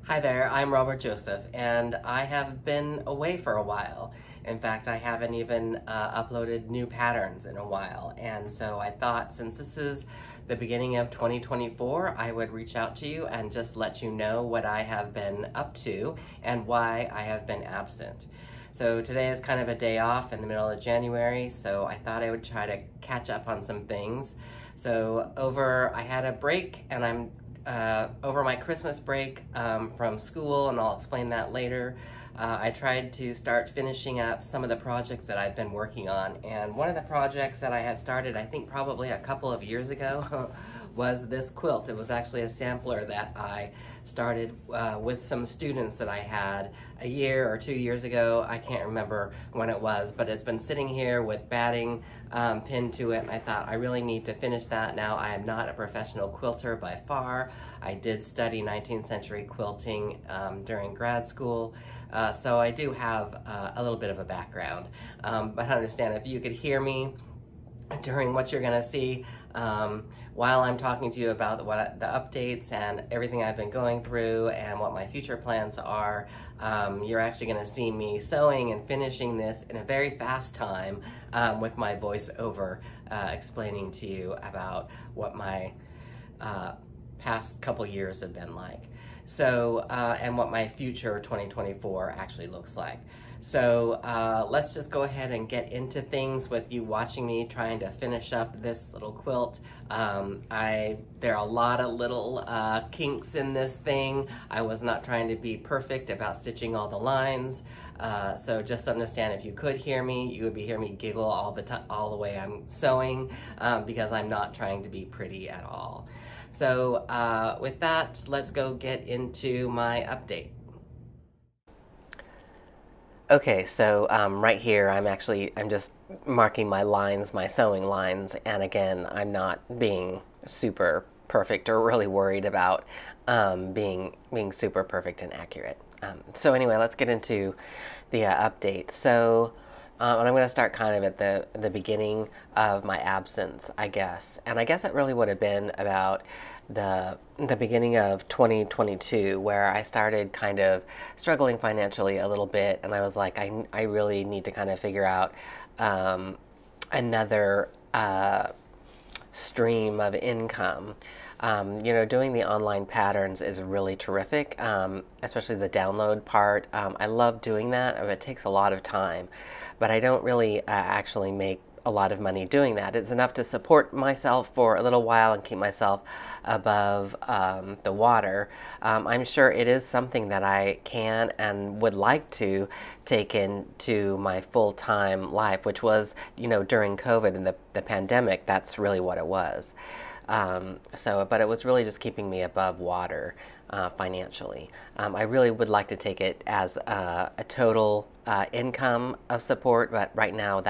Hi there, I'm Robert Joseph, and I have been away for a while. In fact, I haven't even uploaded new patterns in a while, and so I thought since this is the beginning of 2024, I would reach out to you and just let you know what I have been up to and why I have been absent. So today is kind of a day off in the middle of January, so I thought I would try to catch up on some things. So I had a break, and I'm over my Christmas break from school, and I'll explain that later. I tried to start finishing up some of the projects that I've been working on, and one of the projects that I had started, I think probably a couple of years ago, was this quilt. It was actually a sampler that I started with some students that I had a year or 2 years ago. I can't remember when it was, but it's been sitting here with batting pinned to it, and I thought I really need to finish that. Now, I am not a professional quilter by far. I did study 19th century quilting during grad school, so I do have a little bit of a background. But understand, if you could hear me during what you're going to see while I'm talking to you about the updates and everything I've been going through and what my future plans are, you're actually going to see me sewing and finishing this in a very fast time with my voiceover explaining to you about what my past couple years have been like. So, and what my future 2024 actually looks like. So let's just go ahead and get into things with you watching me trying to finish up this little quilt. There are a lot of little kinks in this thing. I was not trying to be perfect about stitching all the lines. So just understand, if you could hear me, you would be hearing me giggle all the way I'm sewing, because I'm not trying to be pretty at all. So with that, let's go get into my update. Okay, so right here I'm just marking my lines, my sewing lines, and again, I'm not being super perfect or really worried about being super perfect and accurate. So anyway, let's get into the update. So and I'm going to start kind of at the beginning of my absence, I guess. And I guess it really would have been about the beginning of 2022, where I started kind of struggling financially a little bit, and I was like, I really need to kind of figure out another stream of income. Doing the online patterns is really terrific, especially the download part. I love doing that. It takes a lot of time, but I don't really actually make a lot of money doing that. It's enough to support myself for a little while and keep myself above the water. I'm sure it is something that I can and would like to take into my full-time life, which was, during COVID and the pandemic. That's really what it was. But it was really just keeping me above water financially. I really would like to take it as a total income of support, but right now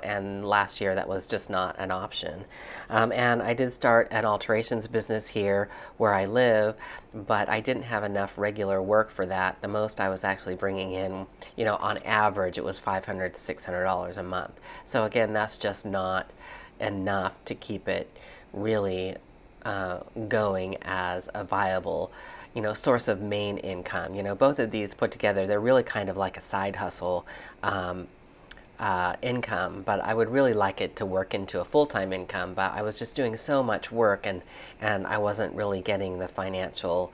and last year that was just not an option. And I did start an alterations business here where I live, but I didn't have enough regular work for that. The most I was actually bringing in, on average, it was $500 to $600 a month. So again, that's just not enough to keep it really going as a viable source of main income. Both of these put together, they're really kind of like a side hustle income, but I would really like it to work into a full-time income. But I was just doing so much work, and I wasn't really getting the financial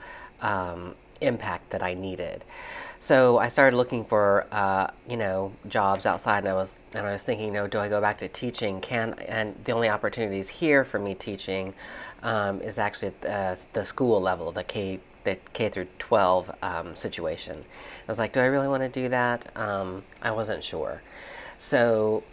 impact that I needed. So I started looking for jobs outside, and I was thinking, do I go back to teaching? And the only opportunities here for me teaching is actually at the school level, the K through 12 situation. I was like, do I really want to do that? I wasn't sure. So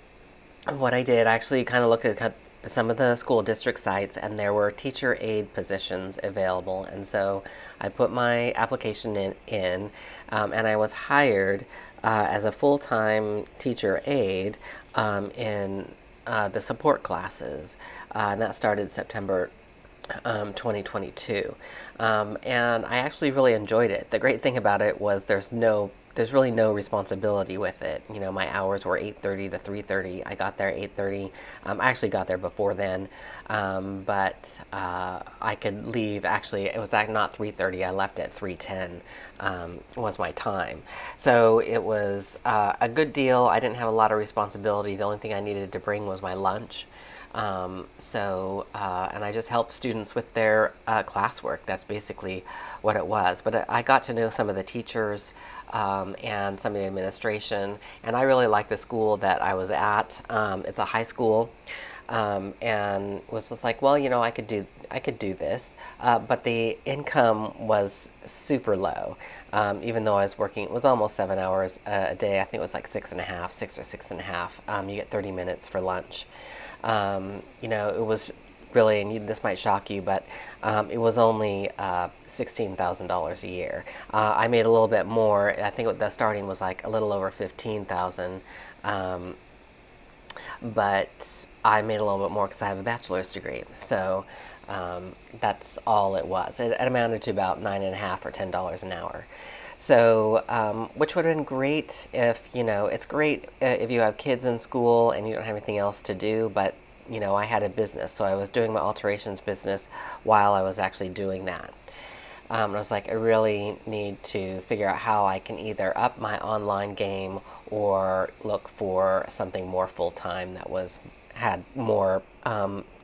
what I did, I actually kind of looked at some of the school district sites, and there were teacher aide positions available. And so I put my application in and I was hired as a full-time teacher aide in the support classes. And that started September 2022. And I actually really enjoyed it. The great thing about it was there's no there's really no responsibility with it. You know, my hours were 8:30 to 3:30. I got there at 8:30. I actually got there before then, but I could leave. Actually, it was not 3:30. I left at 3:10. Was my time. So it was a good deal. I didn't have a lot of responsibility. The only thing I needed to bring was my lunch. And I just helped students with their classwork. That's basically what it was. But I got to know some of the teachers and some of the administration, and I really liked the school that I was at. It's a high school, and was just like, well, you know, I could do this, but the income was super low. Even though I was working, it was almost 7 hours a day. I think it was like 6.5, 6 or 6.5. You get 30 minutes for lunch. You know, it was really, and this might shock you, but it was only $16,000 a year. I made a little bit more. I think the starting was like a little over 15,000, but I made a little bit more because I have a bachelor's degree. So that's all it was. It amounted to about $9.50 or $10 an hour. So, which would have been great if, you know, it's great if you have kids in school and you don't have anything else to do, but, you know, I had a business, so I was doing my alterations business while I was actually doing that. I was like, I really need to figure out how I can either up my online game or look for something more full-time that had more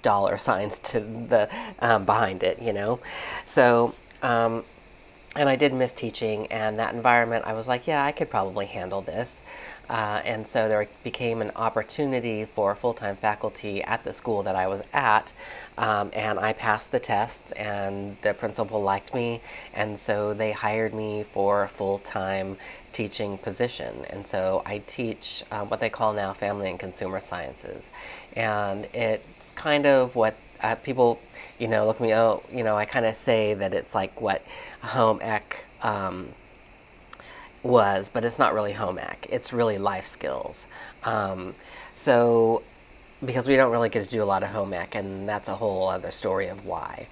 dollar signs to the behind it, you know. So, and I did miss teaching, and that environment, I was like, yeah, I could probably handle this. And so there became an opportunity for full-time faculty at the school that I was at, and I passed the tests, and the principal liked me, and so they hired me for a full-time teaching position. And so I teach what they call now family and consumer sciences, and it's kind of what people, you know, look at me, oh, you know, I kind of say that it's like what home ec was, but it's not really home ec. It's really life skills. So, because we don't really get to do a lot of home ec, and that's a whole other story of why.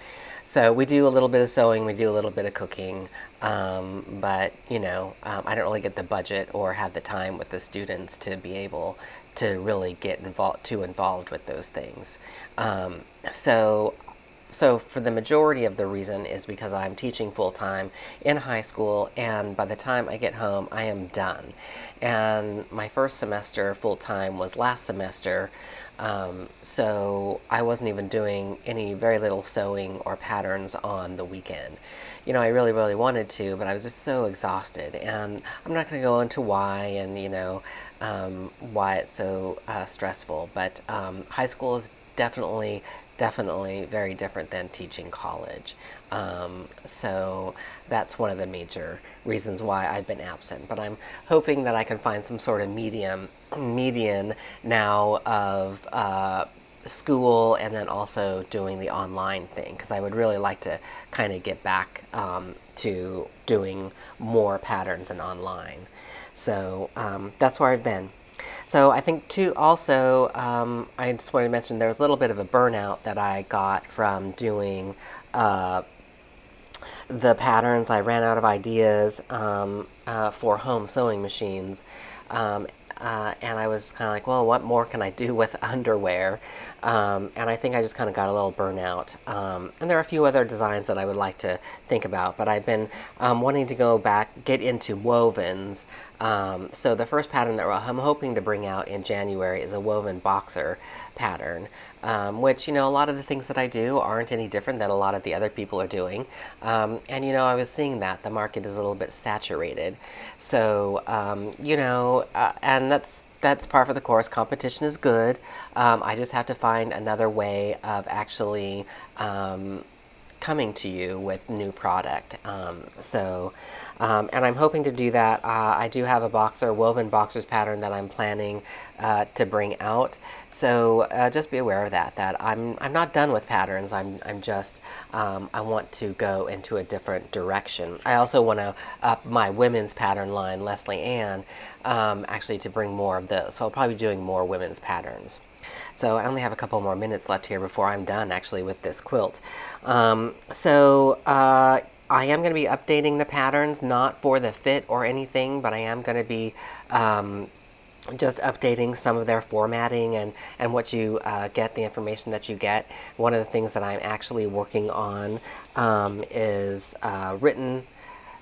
So we do a little bit of sewing, we do a little bit of cooking, but, you know, I don't really get the budget or have the time with the students to be able to really get involved with those things. So for the majority of the reason is because I'm teaching full-time in high school, and by the time I get home, I am done. And my first semester full-time was last semester, so I wasn't even doing very little sewing or patterns on the weekend. You know, I really, really wanted to, but I was just so exhausted. And I'm not going to go into why and, you know, why it's so stressful, but high school is definitely very different than teaching college. So that's one of the major reasons why I've been absent. But I'm hoping that I can find some sort of median now of school and then also doing the online thing, because I would really like to kind of get back to doing more patterns and online. So that's where I've been. So I think too, also, I just wanted to mention there was a little bit of a burnout that I got from doing the patterns. I ran out of ideas for home sewing machines. And I was kind of like, well, what more can I do with underwear? And I think I just kind of got a little burnout. And there are a few other designs that I would like to think about, but I've been wanting to go back, get into wovens. So the first pattern that I'm hoping to bring out in January is a woven boxer pattern, which, you know, a lot of the things that I do aren't any different than a lot of the other people are doing. And, you know, I was seeing that the market is a little bit saturated. So, you know, and that's par for the course. Competition is good. I just have to find another way of actually coming to you with new product. And I'm hoping to do that. I do have a woven boxers pattern that I'm planning to bring out. So just be aware of that I'm not done with patterns. I'm just I want to go into a different direction. I also want to up my women's pattern line, Leslie Ann, actually to bring more of those. So I'll probably be doing more women's patterns. So I only have a couple more minutes left here before I'm done actually with this quilt. I am going to be updating the patterns, not for the fit or anything, but I am going to be just updating some of their formatting and what you get, the information that you get. One of the things that I'm actually working on is written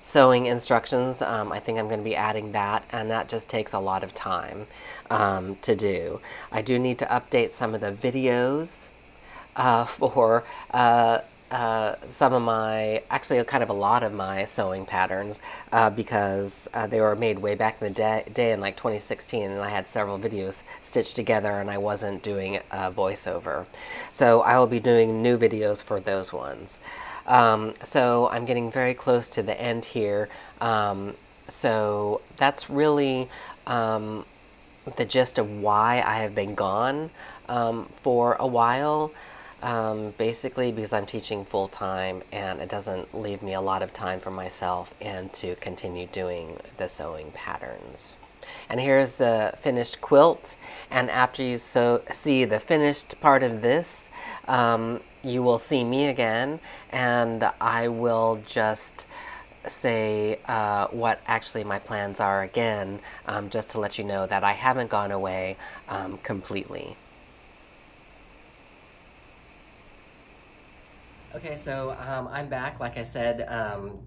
sewing instructions. I think I'm going to be adding that, and that just takes a lot of time to do. I do need to update some of the videos for some of my, actually kind of a lot of my sewing patterns because they were made way back in the day in like 2016, and I had several videos stitched together and I wasn't doing a voiceover. So I will be doing new videos for those ones. So I'm getting very close to the end here. So that's really the gist of why I have been gone for a while. Basically because I'm teaching full-time and it doesn't leave me a lot of time for myself and to continue doing the sewing patterns. And here's the finished quilt, and after you see the finished part of this, you will see me again, and I will just say what actually my plans are again, just to let you know that I haven't gone away completely. Okay, so I'm back. Like I said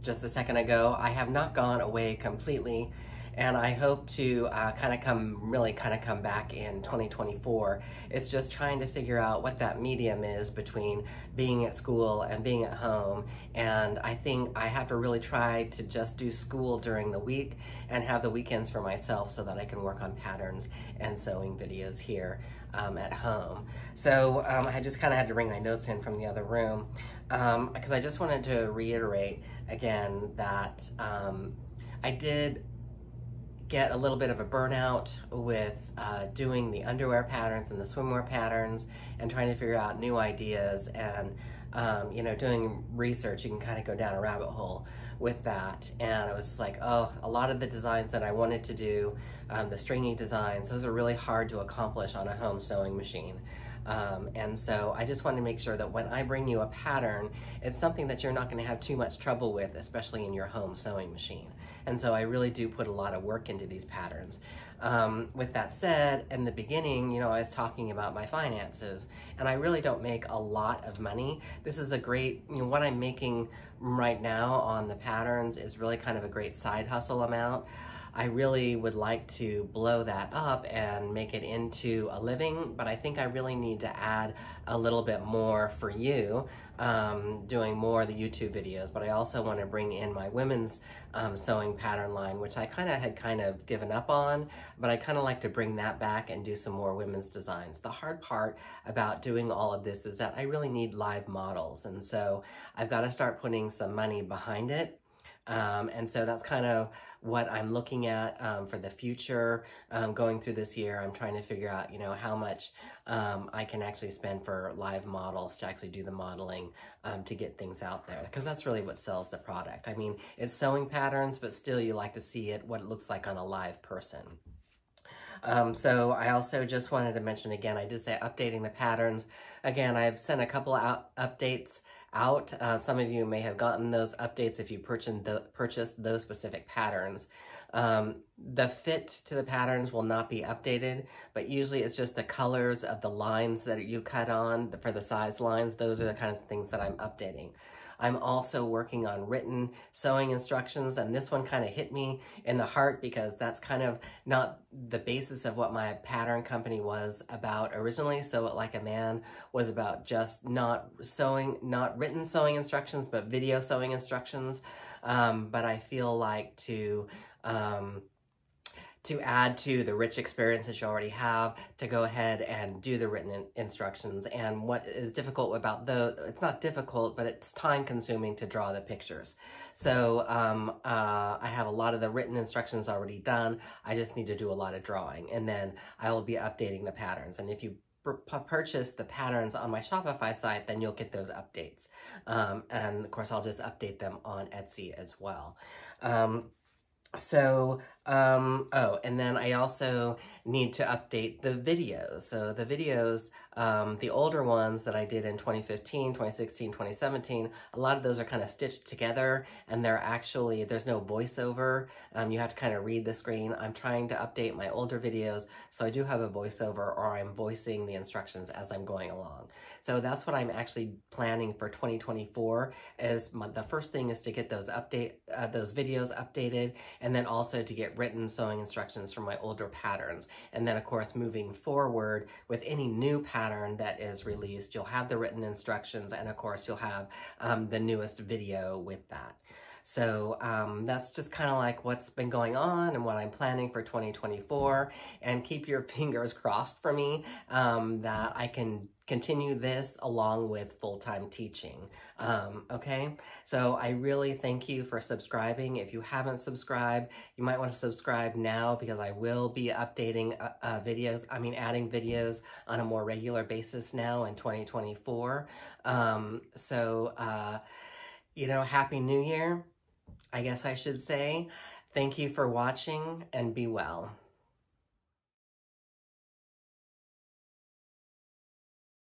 just a second ago, I have not gone away completely, and I hope to kind of come back in 2024. It's just trying to figure out what that medium is between being at school and being at home, and I think I have to really try to just do school during the week and have the weekends for myself so that I can work on patterns and sewing videos here at home. So I just kind of had to bring my notes in from the other room because I just wanted to reiterate again that I did get a little bit of a burnout with doing the underwear patterns and the swimwear patterns and trying to figure out new ideas, and you know, doing research. You can kind of go down a rabbit hole with that, and it was like, oh, a lot of the designs that I wanted to do, the stringy designs, those are really hard to accomplish on a home sewing machine. And so I just wanted to make sure that when I bring you a pattern, it's something that you're not going to have too much trouble with, especially in your home sewing machine. And so I really do put a lot of work into these patterns. With that said, in the beginning, you know, I was talking about my finances, and I really don't make a lot of money. This is a great, you know, what I'm making right now on the patterns is really kind of a great side hustle amount. I really would like to blow that up and make it into a living, but I think I really need to add a little bit more for you, doing more of the YouTube videos. But I also want to bring in my women's sewing pattern line, which I had given up on, but I kind of like to bring that back and do some more women's designs. The hard part about doing all of this is that I really need live models, and so I've got to start putting some money behind it. And so that's kind of what I'm looking at for the future. Going through this year, I'm trying to figure out, you know, how much I can actually spend for live models to actually do the modeling to get things out there, because that's really what sells the product. I mean, it's sewing patterns, but still you like to see it, what it looks like on a live person. So I also just wanted to mention again, I did say updating the patterns. Again, I've sent a couple updates out. Some of you may have gotten those updates if you purchased those specific patterns. The fit to the patterns will not be updated, but usually it's just the colors of the lines that you cut on for the size lines. Those are the kinds of things that I'm updating. I'm also working on written sewing instructions, and this one kind of hit me in the heart because that's kind of not the basis of what my pattern company was about originally. Sew It Like a Man was about just not written sewing instructions, but video sewing instructions. But I feel like to add to the rich experience that you already have, to go ahead and do the written instructions. And what is difficult about it's not difficult, but it's time consuming to draw the pictures. So I have a lot of the written instructions already done. I just need to do a lot of drawing, and then I will be updating the patterns. And if you purchase the patterns on my Shopify site, then you'll get those updates. And of course, I'll just update them on Etsy as well. So Oh, and then I also need to update the videos. So the videos, the older ones that I did in 2015, 2016, 2017, a lot of those are kind of stitched together, and they're actually, there's no voiceover. You have to kind of read the screen. I'm trying to update my older videos, so I do have a voiceover, or I'm voicing the instructions as I'm going along. So that's what I'm actually planning for 2024, is the first thing is to get those videos updated, and then also to get written sewing instructions from my older patterns. And then of course, moving forward with any new pattern that is released, you'll have the written instructions, and of course you'll have the newest video with that. So that's just kind of like what's been going on and what I'm planning for 2024. And keep your fingers crossed for me that I can continue this along with full-time teaching. Okay, so I really thank you for subscribing. If you haven't subscribed, you might want to subscribe now, because I will be updating adding videos on a more regular basis now in 2024. You know, Happy New Year, I guess I should say. Thank you for watching, and be well.